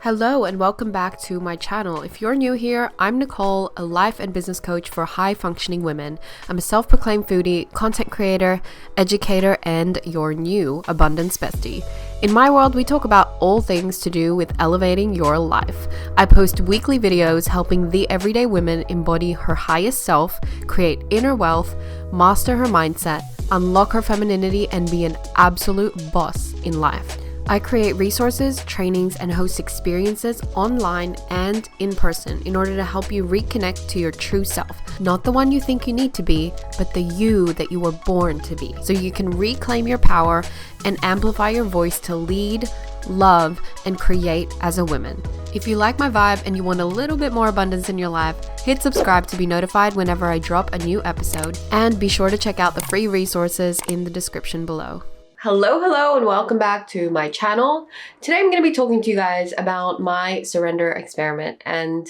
Hello and welcome back to my channel. If you're new here, I'm Nicole, a life and business coach for high-functioning women. I'm a self-proclaimed foodie, content creator, educator, and your new abundance bestie. In my world, we talk about all things to do with elevating your life. I post weekly videos helping the everyday woman embody her highest self, create inner wealth, master her mindset, unlock her femininity, and be an absolute boss in life. I create resources, trainings, and host experiences online and in person in order to help you reconnect to your true self. Not the one you think you need to be, but the you that you were born to be. So you can reclaim your power and amplify your voice to lead, love, and create as a woman. If you like my vibe and you want a little bit more abundance in your life, hit subscribe to be notified whenever I drop a new episode. And be sure to check out the free resources in the description below. Hello, and welcome back to my channel. Today I'm going to be talking to you guys about my surrender experiment. And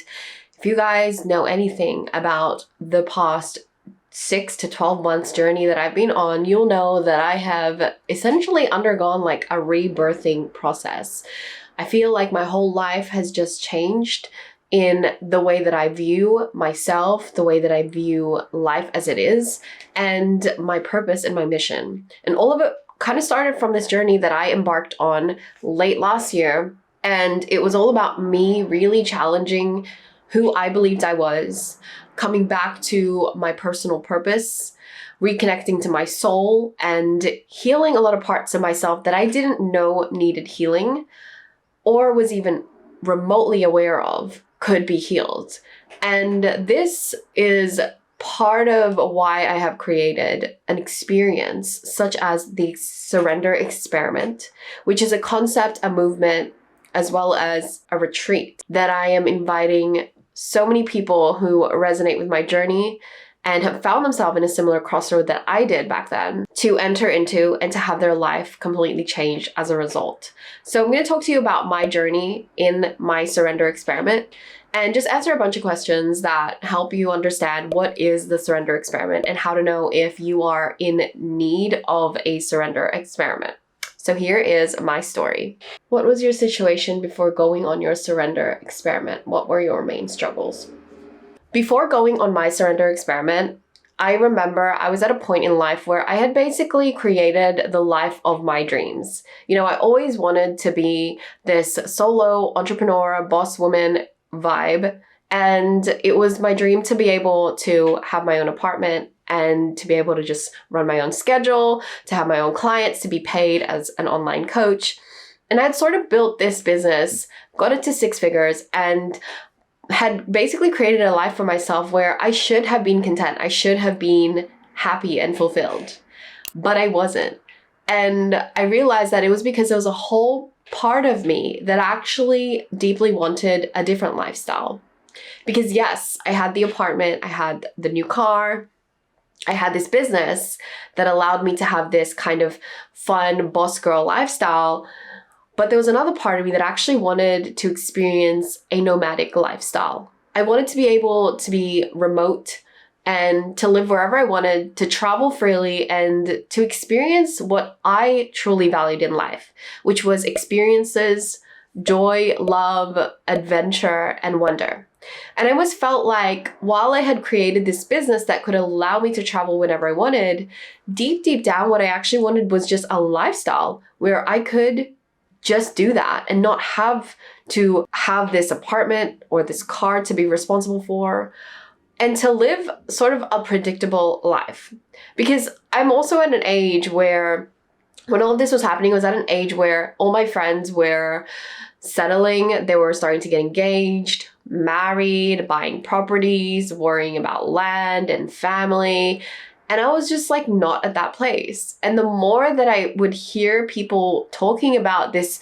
if you guys know anything about the past 6 to 12 months journey that I've been on, you'll know that I have essentially undergone like a rebirthing process. I feel like my whole life has just changed in the way that I view myself, the way that I view life as it is, and my purpose and my mission. And all of it kind of started from this journey that I embarked on late last year. And it was all about me really challenging who I believed I was, coming back to my personal purpose, reconnecting to my soul, and healing a lot of parts of myself that I didn't know needed healing or was even remotely aware of could be healed. And this is part of why I have created an experience such as the surrender experiment, which is a concept, a movement, as well as a retreat that I am inviting so many people who resonate with my journey and have found themselves in a similar crossroad that I did back then to enter into and to have their life completely changed as a result. So I'm going to talk to you about my journey in my surrender experiment and just answer a bunch of questions that help you understand what is the surrender experiment and how to know if you are in need of a surrender experiment. So here is my story. What was your situation before going on your surrender experiment? What were your main struggles? Before going on my surrender experiment, I remember I was at a point in life where I had basically created the life of my dreams. You know, I always wanted to be this solo entrepreneur, boss woman vibe. And it was my dream to be able to have my own apartment and to be able to just run my own schedule, to have my own clients, to be paid as an online coach. And I'd sort of built this business, got it to 6 figures, and had basically created a life for myself where I should have been content. I should have been happy and fulfilled, but I wasn't. And I realized that it was because there was a whole part of me that actually deeply wanted a different lifestyle. Because yes, I had the apartment, I had the new car, I had this business that allowed me to have this kind of fun boss girl lifestyle. But there was another part of me that actually wanted to experience a nomadic lifestyle. I wanted to be able to be remote and to live wherever I wanted, to travel freely, and to experience what I truly valued in life, which was experiences, joy, love, adventure, and wonder. And I always felt like while I had created this business that could allow me to travel whenever I wanted, deep down, what I actually wanted was just a lifestyle where I could just do that and not have to have this apartment or this car to be responsible for, and to live sort of a predictable life. Because I'm also at an age where, when all of this was happening, I was at an age where all my friends were settling, they were starting to get engaged, married, buying properties, worrying about land and family. And I was just like not at that place. And the more that I would hear people talking about this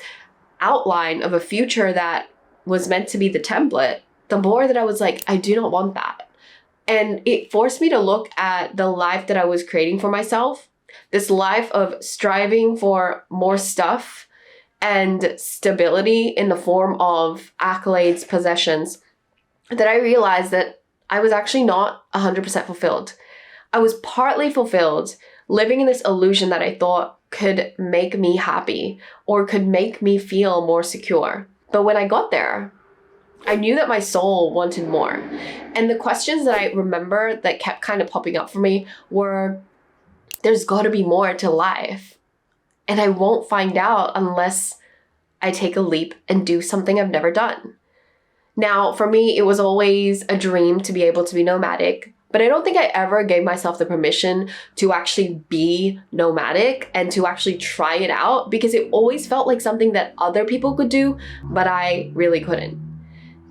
outline of a future that was meant to be the template, the more that I was like, I do not want that. And it forced me to look at the life that I was creating for myself, this life of striving for more stuff and stability in the form of accolades, possessions, that I realized that I was actually not 100% fulfilled. I was partly fulfilled living in this illusion that I thought could make me happy or could make me feel more secure. But when I got there, I knew that my soul wanted more. And the questions that I remember that kept kind of popping up for me were, there's got to be more to life. And I won't find out unless I take a leap and do something I've never done. Now, for me, it was always a dream to be able to be nomadic, but I don't think I ever gave myself the permission to actually be nomadic and to actually try it out, because it always felt like something that other people could do, but I really couldn't.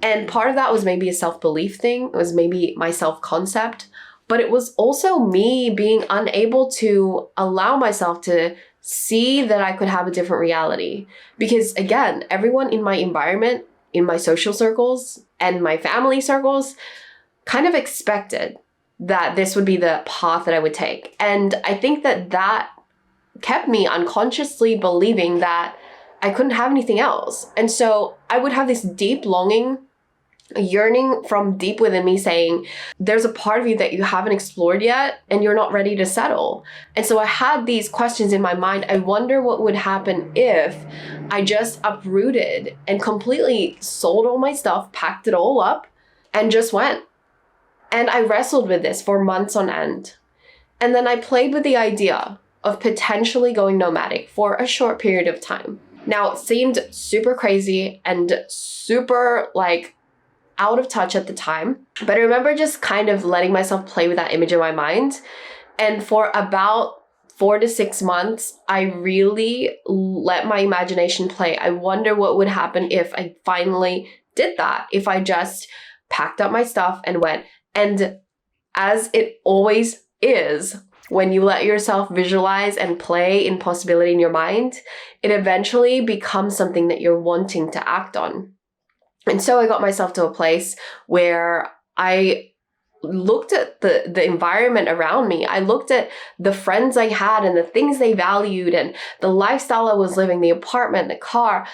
And part of that was maybe a self-belief thing. It was maybe my self-concept, but it was also me being unable to allow myself to see that I could have a different reality. Because again, everyone in my environment, in my social circles and my family circles, kind of expected that this would be the path that I would take. And I think that kept me unconsciously believing that I couldn't have anything else. And so I would have this deep longing, a yearning from deep within me saying, there's a part of you that you haven't explored yet and you're not ready to settle. And so I had these questions in my mind. I wonder what would happen if I just uprooted and completely sold all my stuff, packed it all up, and just went. And I wrestled with this for months on end. And then I played with the idea of potentially going nomadic for a short period of time. Now, it seemed super crazy and super out of touch at the time, but I remember just kind of letting myself play with that image in my mind. And for about 4 to 6 months, I really let my imagination play. I wonder what would happen if I finally did that, if I just packed up my stuff and went. And as it always is, when you let yourself visualize and play in possibility in your mind, it eventually becomes something that you're wanting to act on. And so I got myself to a place where I looked at the environment around me. I looked at the friends I had and the things they valued and the lifestyle I was living, the apartment, the car.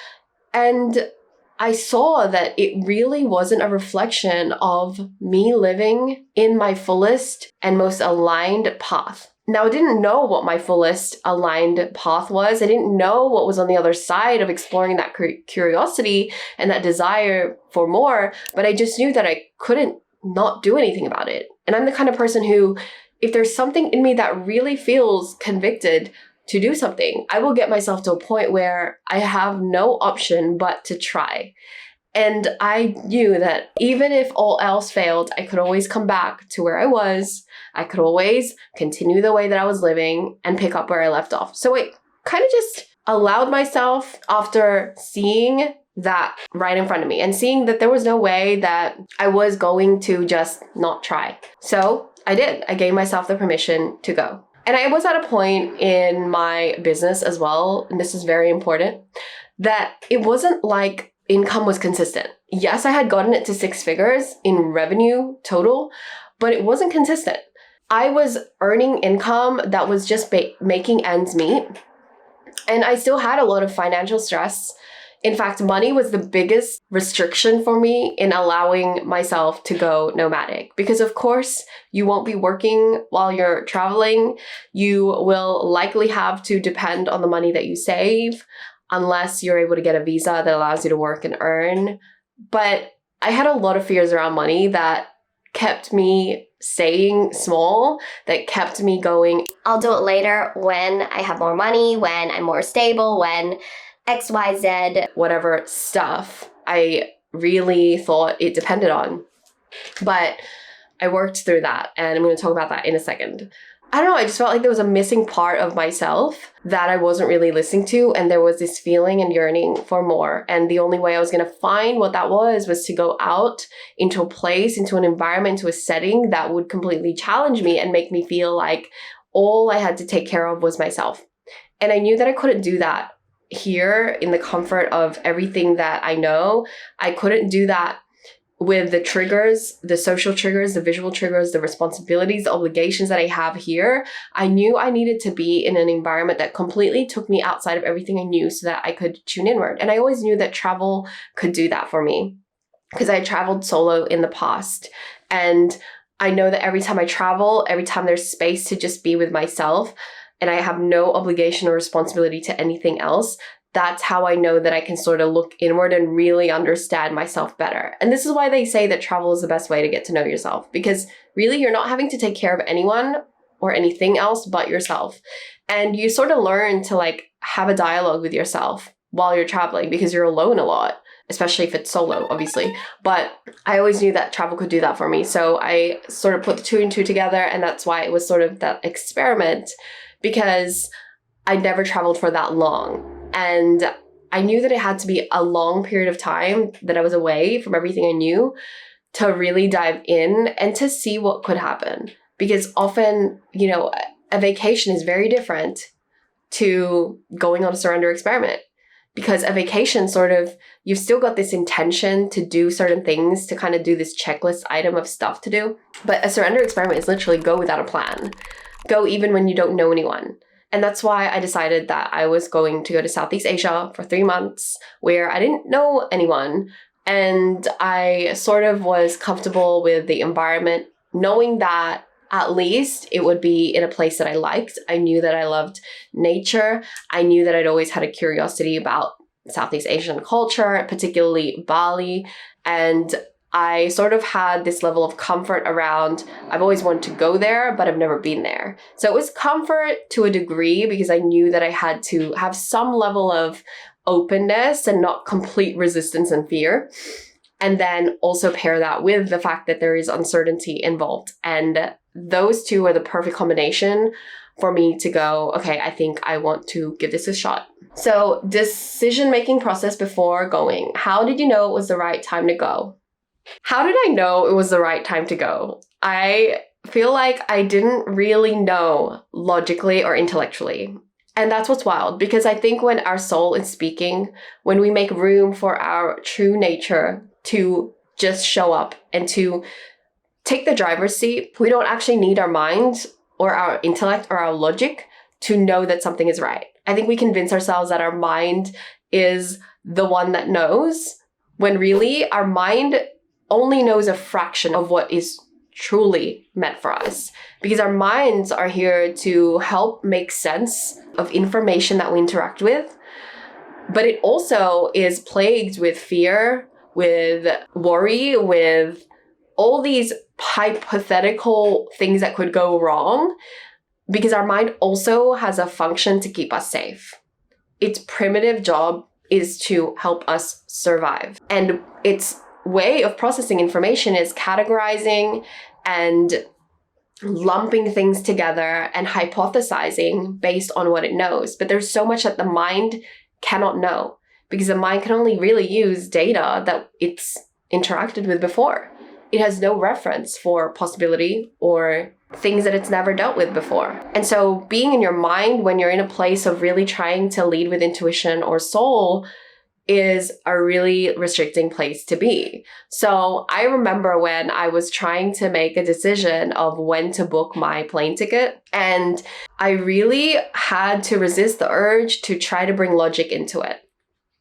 And I saw that it really wasn't a reflection of me living in my fullest and most aligned path. Now, I didn't know what my fullest aligned path was. I didn't know what was on the other side of exploring that curiosity and that desire for more, but I just knew that I couldn't not do anything about it. And I'm the kind of person who, if there's something in me that really feels convicted to do something, I will get myself to a point where I have no option but to try. And I knew that even if all else failed, I could always come back to where I was. I could always continue the way that I was living and pick up where I left off. So I kind of just allowed myself, after seeing that right in front of me and seeing that there was no way that I was going to just not try. So I did. I gave myself the permission to go. And I was at a point in my business as well, and this is very important, that it wasn't like income was consistent. Yes, I had gotten it to 6 figures in revenue total, but it wasn't consistent. I was earning income that was just making ends meet. And I still had a lot of financial stress. In fact, money was the biggest restriction for me in allowing myself to go nomadic. Because of course, you won't be working while you're traveling. You will likely have to depend on the money that you save, unless you're able to get a visa that allows you to work and earn. But I had a lot of fears around money that kept me staying small, that kept me going, I'll do it later when I have more money, when I'm more stable, when XYZ. Whatever stuff I really thought it depended on. But I worked through that, and I'm going to talk about that in a second. I don't know, I just felt like there was a missing part of myself that I wasn't really listening to, and there was this feeling and yearning for more. And the only way I was going to find what that was to go out into a place, into an environment, into a setting that would completely challenge me and make me feel like all I had to take care of was myself. And I knew that I couldn't do that here in the comfort of everything that I know. I couldn't do that with the triggers, the social triggers, the visual triggers, the responsibilities, the obligations that I have here. I knew I needed to be in an environment that completely took me outside of everything I knew so that I could tune inward. And I always knew that travel could do that for me because I traveled solo in the past. And I know that every time I travel, every time there's space to just be with myself, and I have no obligation or responsibility to anything else, that's how I know that I can sort of look inward and really understand myself better. And this is why they say that travel is the best way to get to know yourself, because really you're not having to take care of anyone or anything else but yourself. And you sort of learn to like have a dialogue with yourself while you're traveling, because you're alone a lot, especially if it's solo, obviously. But I always knew that travel could do that for me. So I sort of put the two and two together, and that's why it was sort of that experiment, because I never traveled for that long. And I knew that it had to be a long period of time that I was away from everything I knew to really dive in and to see what could happen. Because often, you know, a vacation is very different to going on a surrender experiment. Because a vacation sort of, you've still got this intention to do certain things, to kind of do this checklist item of stuff to do. But a surrender experiment is literally go without a plan. Go even when you don't know anyone. And that's why I decided that I was going to go to Southeast Asia for 3 months, where I didn't know anyone. And I sort of was comfortable with the environment, knowing that at least it would be in a place that I liked. I knew that I loved nature. I knew that I'd always had a curiosity about Southeast Asian culture, particularly Bali. And I sort of had this level of comfort around, I've always wanted to go there, but I've never been there. So it was comfort to a degree, because I knew that I had to have some level of openness and not complete resistance and fear. And then also pair that with the fact that there is uncertainty involved. And those two are the perfect combination for me to go, okay, I think I want to give this a shot. So decision-making process before going. How did you know it was the right time to go? How did I know it was the right time to go? I feel like I didn't really know logically or intellectually. And that's what's wild, because I think when our soul is speaking, when we make room for our true nature to just show up and to take the driver's seat, we don't actually need our mind or our intellect or our logic to know that something is right. I think we convince ourselves that our mind is the one that knows, when really our mind only knows a fraction of what is truly meant for us, because our minds are here to help make sense of information that we interact with. But it also is plagued with fear, with worry, with all these hypothetical things that could go wrong, because our mind also has a function to keep us safe. Its primitive job is to help us survive. And its way of processing information is categorizing and lumping things together and hypothesizing based on what it knows. But there's so much that the mind cannot know, because the mind can only really use data that it's interacted with before. It has no reference for possibility or things that it's never dealt with before. And so being in your mind when you're in a place of really trying to lead with intuition or soul is a really restricting place to be. So I remember when I was trying to make a decision of when to book my plane ticket, and I really had to resist the urge to try to bring logic into it.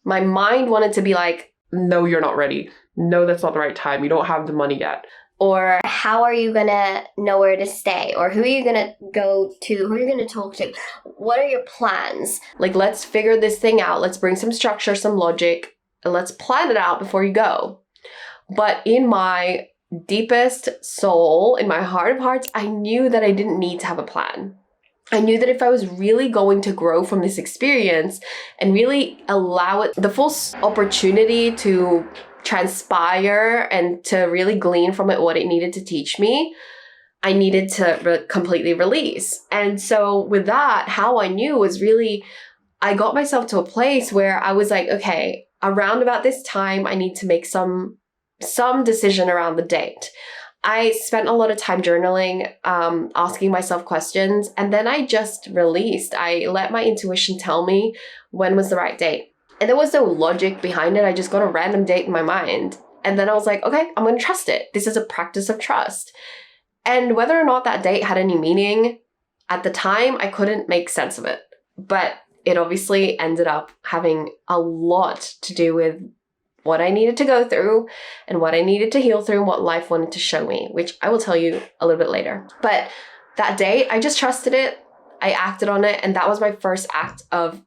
My mind wanted to be like, no, you're not ready. No, that's not the right time. You don't have the money yet. Or how are you going to know where to stay? Or who are you going to go to? Who are you going to talk to? What are your plans? Like, let's figure this thing out. Let's bring some structure, some logic, and let's plan it out before you go. But in my deepest soul, in my heart of hearts, I knew that I didn't need to have a plan. I knew that if I was really going to grow from this experience and really allow it the full opportunity to transpire and to really glean from it what it needed to teach me, I needed to completely release. And so with that, how I knew was really, I got myself to a place where I was like, okay, around about this time, I need to make some decision around the date. I spent a lot of time journaling, asking myself questions, and then I just released. I let my intuition tell me when was the right date. And there was no logic behind it. I just got a random date in my mind. And then I was like, okay, I'm going to trust it. This is a practice of trust. And whether or not that date had any meaning, at the time, I couldn't make sense of it. But it obviously ended up having a lot to do with what I needed to go through and what I needed to heal through and what life wanted to show me, which I will tell you a little bit later. But that date, I just trusted it. I acted on it. And that was my first act of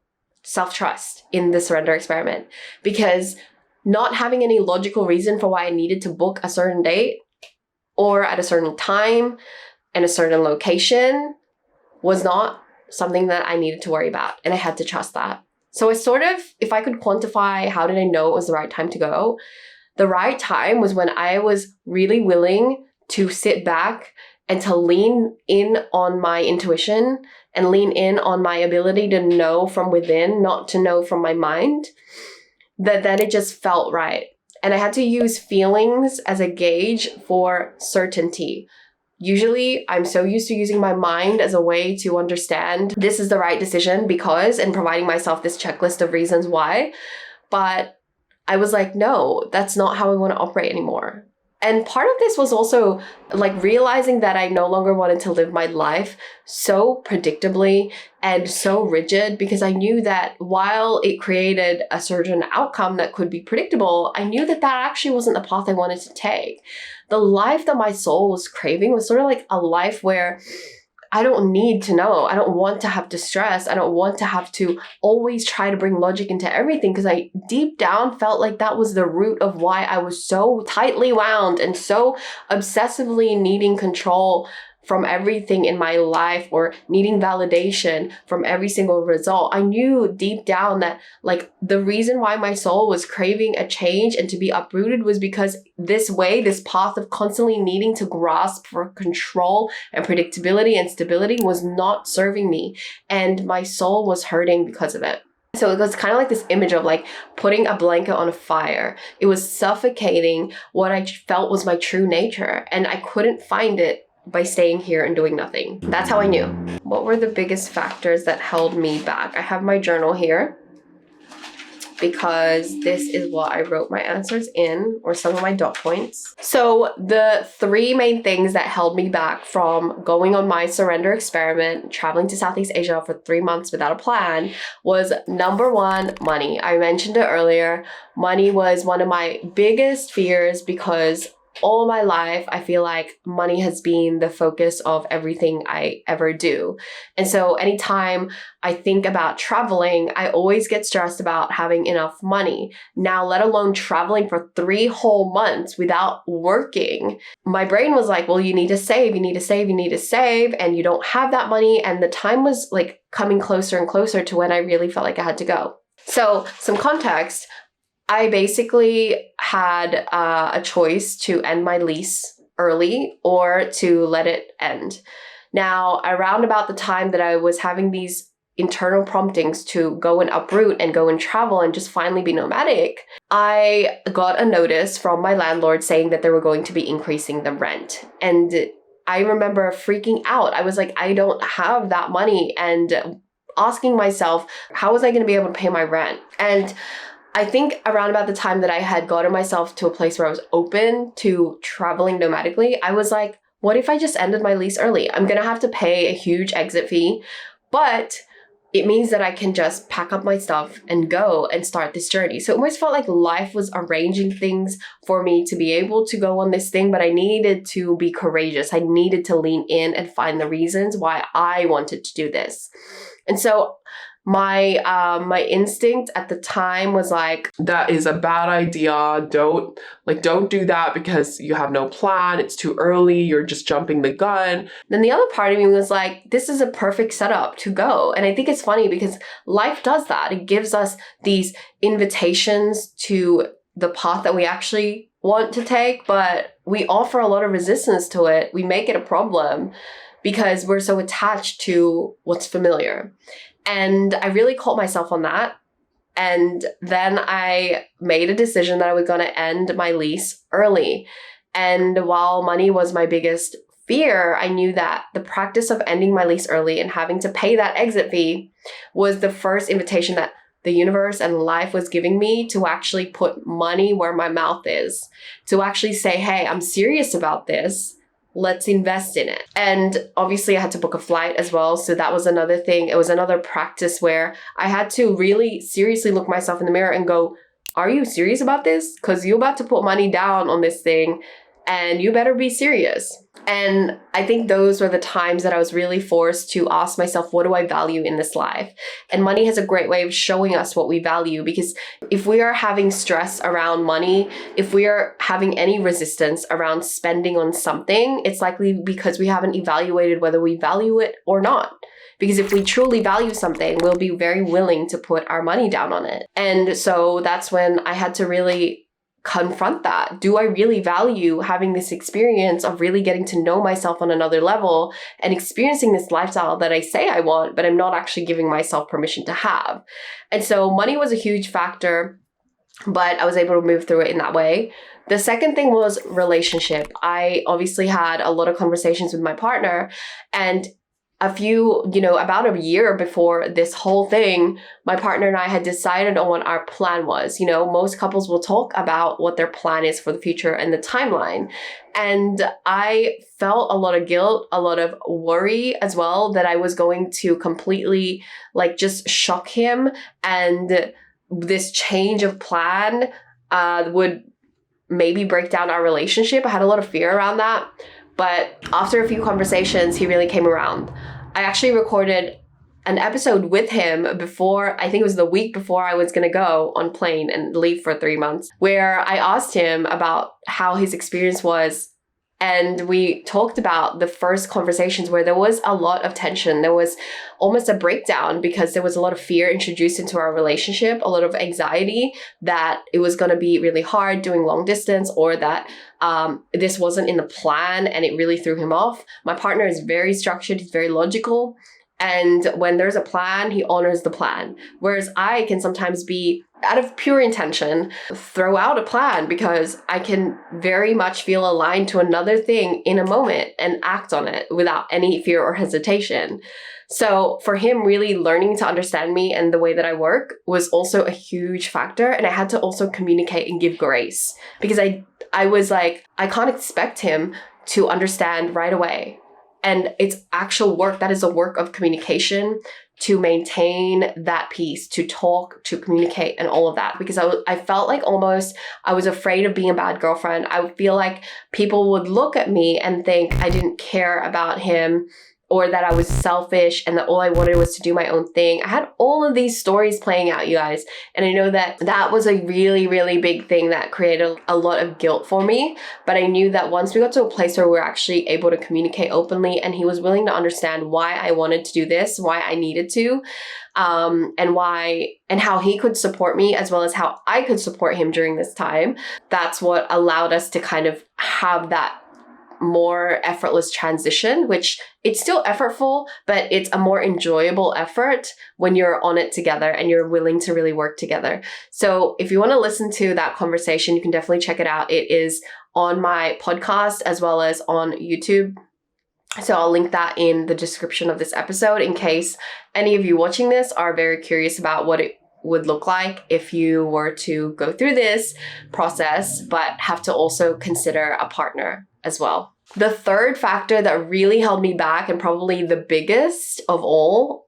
self-trust in the surrender experiment, because not having any logical reason for why I needed to book a certain date or at a certain time and a certain location was not something that I needed to worry about. And I had to trust that. So I sort of, if I could quantify how did I know it was the right time to go, the right time was when I was really willing to sit back and to lean in on my intuition and lean in on my ability to know from within, not to know from my mind, that then it just felt right. And I had to use feelings as a gauge for certainty. Usually, I'm so used to using my mind as a way to understand this is the right decision because, and providing myself this checklist of reasons why. But I was like, no, that's not how I want to operate anymore. And part of this was also like realizing that I no longer wanted to live my life so predictably and so rigid, because I knew that while it created a certain outcome that could be predictable, I knew that that actually wasn't the path I wanted to take. The life that my soul was craving was sort of like a life where I don't need to know. I don't want to have to stress. I don't want to have to always try to bring logic into everything, because I deep down felt like that was the root of why I was so tightly wound and so obsessively needing control from everything in my life, or needing validation from every single result. I knew deep down that like the reason why my soul was craving a change and to be uprooted was because this way, this path of constantly needing to grasp for control and predictability and stability was not serving me. And my soul was hurting because of it. So it was kind of like this image of like putting a blanket on a fire. It was suffocating what I felt was my true nature. And I couldn't find it by staying here and doing nothing. That's how I knew. What were the biggest factors that held me back? I have my journal here because this is what I wrote my answers in, or some of my dot points. So the three main things that held me back from going on my surrender experiment, traveling to Southeast Asia for 3 months without a plan, was number one, money. I mentioned it earlier. Money was one of my biggest fears because all my life, I feel like money has been the focus of everything I ever do. And so anytime I think about traveling, I always get stressed about having enough money. Now, let alone traveling for 3 whole months without working. My brain was like, well, you need to save, you need to save, you need to save, and you don't have that money. And the time was like coming closer and closer to when I really felt like I had to go. So some context. I basically had a choice to end my lease early or to let it end. Now, around about the time that I was having these internal promptings to go and uproot and go and travel and just finally be nomadic, I got a notice from my landlord saying that they were going to be increasing the rent. And I remember freaking out. I was like, I don't have that money, and asking myself, how was I going to be able to pay my rent? And I think around about the time that I had gotten myself to a place where I was open to traveling nomadically, I was like, what if I just ended my lease early? I'm going to have to pay a huge exit fee, but it means that I can just pack up my stuff and go and start this journey. So it almost felt like life was arranging things for me to be able to go on this thing, but I needed to be courageous. I needed to lean in and find the reasons why I wanted to do this. And so my instinct at the time was like, that is a bad idea. Don't do that because you have no plan. It's too early. You're just jumping the gun. Then the other part of me was like, this is a perfect setup to go. And I think it's funny because life does that. It gives us these invitations to the path that we actually want to take, but we offer a lot of resistance to it. We make it a problem because we're so attached to what's familiar. And I really caught myself on that. And then I made a decision that I was going to end my lease early. And while money was my biggest fear, I knew that the practice of ending my lease early and having to pay that exit fee was the first invitation that the universe and life was giving me to actually put money where my mouth is, to actually say, hey, I'm serious about this. Let's invest in it. And obviously I had to book a flight as well. So that was another thing. It was another practice where I had to really seriously look myself in the mirror and go, are you serious about this? Because you're about to put money down on this thing and you better be serious. And I think those were the times that I was really forced to ask myself, what do I value in this life? And money has a great way of showing us what we value, because if we are having stress around money, if we are having any resistance around spending on something, it's likely because we haven't evaluated whether we value it or not. Because if we truly value something, we'll be very willing to put our money down on it. And so that's when I had to really confront that. Do I really value having this experience of really getting to know myself on another level and experiencing this lifestyle that I say I want, but I'm not actually giving myself permission to have? And so money was a huge factor, but I was able to move through it in that way. The second thing was relationship. I obviously had a lot of conversations with my partner, and about a year before this whole thing, my partner and I had decided on what our plan was. Most couples will talk about what their plan is for the future and the timeline. And I felt a lot of guilt, a lot of worry as well, that I was going to completely just shock him. And this change of plan would maybe break down our relationship. I had a lot of fear around that. But after a few conversations, he really came around. I actually recorded an episode with him before, I think it was the week before I was going to go on plane and leave for 3 months, where I asked him about how his experience was. And we talked about the first conversations where there was a lot of tension. There was almost a breakdown because there was a lot of fear introduced into our relationship, a lot of anxiety that it was going to be really hard doing long distance, or that this wasn't in the plan and it really threw him off. My partner is very structured. He's very logical. And when there's a plan, he honors the plan. Whereas I can sometimes be, out of pure intention, throw out a plan because I can very much feel aligned to another thing in a moment and act on it without any fear or hesitation. So for him, really learning to understand me and the way that I work was also a huge factor. And I had to also communicate and give grace, because I was like, I can't expect him to understand right away. And it's actual work. That is a work of communication to maintain that piece, to talk, to communicate, and all of that. Because I felt like almost I was afraid of being a bad girlfriend. I would feel like people would look at me and think I didn't care about him, or that I was selfish and that all I wanted was to do my own thing. I had all of these stories playing out, you guys. And I know that that was a really, really big thing that created a lot of guilt for me. But I knew that once we got to a place where we were actually able to communicate openly, and he was willing to understand why I wanted to do this, why I needed to, and how he could support me as well as how I could support him during this time, that's what allowed us to kind of have that more effortless transition, which it's still effortful, but it's a more enjoyable effort when you're on it together and you're willing to really work together. So if you want to listen to that conversation, you can definitely check it out. It is on my podcast as well as on YouTube. So I'll link that in the description of this episode in case any of you watching this are very curious about what it would look like if you were to go through this process, but have to also consider a partner as well. The third factor that really held me back, and probably the biggest of all,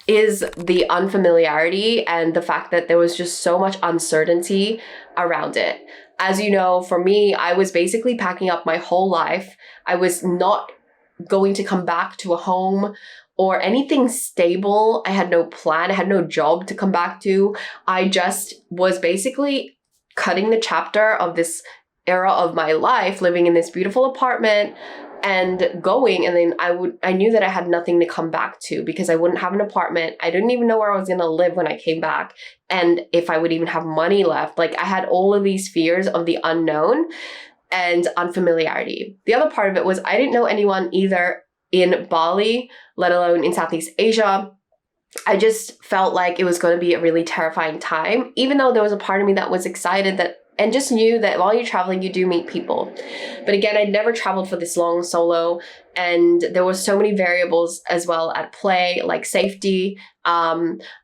is the unfamiliarity and the fact that there was just so much uncertainty around it. As you know, for me, I was basically packing up my whole life. I was not going to come back to a home or anything stable. I had no plan. I had no job to come back to. I just was basically cutting the chapter of this era of my life, living in this beautiful apartment and going. And then I knew that I had nothing to come back to because I wouldn't have an apartment. I didn't even know where I was going to live when I came back. And if I would even have money left. I had all of these fears of the unknown and unfamiliarity. The other part of it was I didn't know anyone either in Bali, let alone in Southeast Asia. I just felt like it was going to be a really terrifying time, even though there was a part of me that was excited and just knew that while you're traveling, you do meet people. But again, I'd never traveled for this long solo, and there were so many variables as well at play, like safety,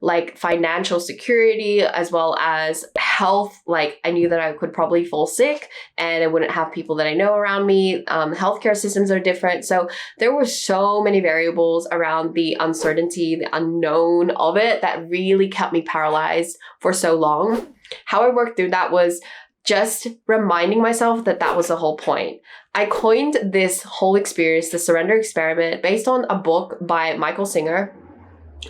like financial security, as well as health. I knew that I could probably fall sick and I wouldn't have people that I know around me. Healthcare systems are different. So there were so many variables around the uncertainty, the unknown of it that really kept me paralyzed for so long. How I worked through that was just reminding myself that that was the whole point. I coined this whole experience, the surrender experiment, based on a book by Michael Singer.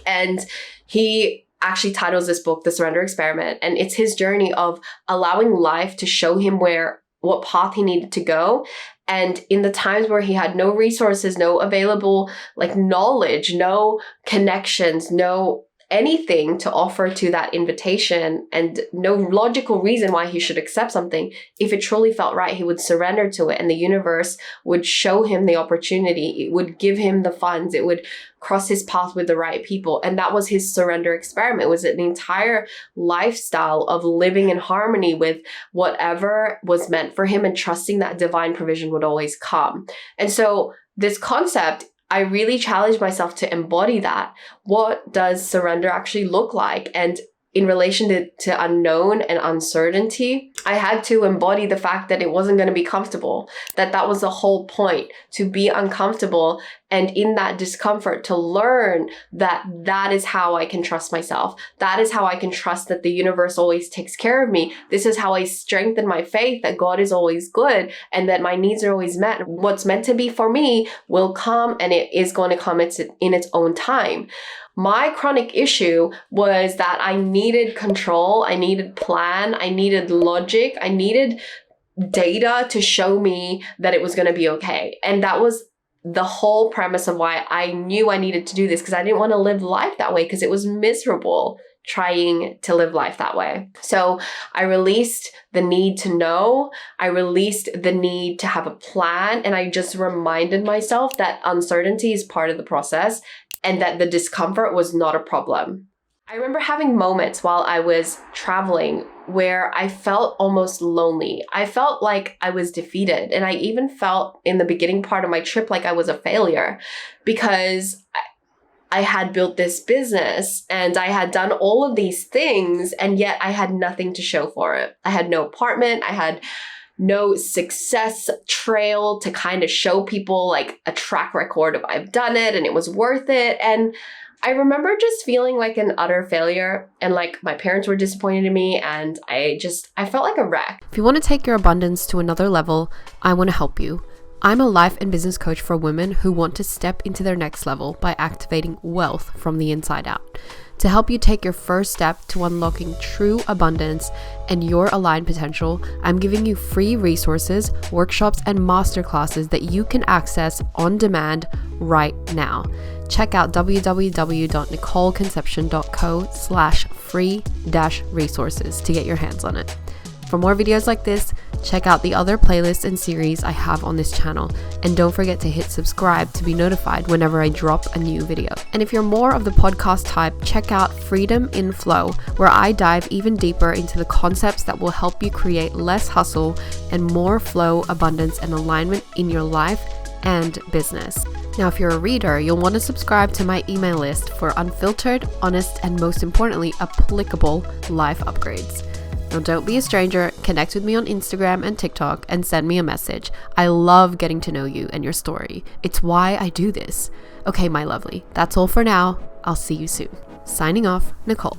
And he actually titles this book, The Surrender Experiment. And it's his journey of allowing life to show him what path he needed to go. And in the times where he had no resources, no available knowledge, no connections, no anything to offer to that invitation, and no logical reason why he should accept something, if it truly felt right, he would surrender to it, and the universe would show him the opportunity. It would give him the funds. It would cross his path with the right people. And that was his surrender experiment. It was an entire lifestyle of living in harmony with whatever was meant for him and trusting that divine provision would always come. And so this concept, I really challenged myself to embody that. What does surrender actually look like? And in relation to unknown and uncertainty, I had to embody the fact that it wasn't going to be comfortable, that was the whole point, to be uncomfortable, and in that discomfort to learn that is how I can trust myself. That is how I can trust that the universe always takes care of me. This is how I strengthen my faith that God is always good and that my needs are always met. What's meant to be for me will come, and it is going to come in its own time. My chronic issue was that I needed control, I needed plan, I needed logic, I needed data to show me that it was going to be okay. And that was the whole premise of why I knew I needed to do this, because I didn't want to live life that way, because it was miserable trying to live life that way. So I released the need to know, I released the need to have a plan, and I just reminded myself that uncertainty is part of the process and that the discomfort was not a problem. I remember having moments while I was traveling where I felt almost lonely. I felt like I was defeated. And I even felt in the beginning part of my trip like I was a failure, because I had built this business and I had done all of these things, and yet I had nothing to show for it. I had no apartment. I had no success trail to kind of show people, like a track record of I've done it and it was worth it. And I remember just feeling like an utter failure, and like my parents were disappointed in me, and I felt like a wreck. If you want to take your abundance to another level, I want to help you. I'm a life and business coach for women who want to step into their next level by activating wealth from the inside out. To help you take your first step to unlocking true abundance and your aligned potential, I'm giving you free resources, workshops, and masterclasses that you can access on demand right now. Check out www.nicoleconception.co/free-resources to get your hands on it. For more videos like this, check out the other playlists and series I have on this channel, and don't forget to hit subscribe to be notified whenever I drop a new video. And if you're more of the podcast type, check out Freedom in Flow, where I dive even deeper into the concepts that will help you create less hustle and more flow, abundance, and alignment in your life and business. Now, if you're a reader, you'll want to subscribe to my email list for unfiltered, honest, and most importantly, applicable life upgrades. Now, don't be a stranger. Connect with me on Instagram and TikTok and send me a message. I love getting to know you and your story. It's why I do this. Okay, my lovely, that's all for now. I'll see you soon. Signing off, Nicole.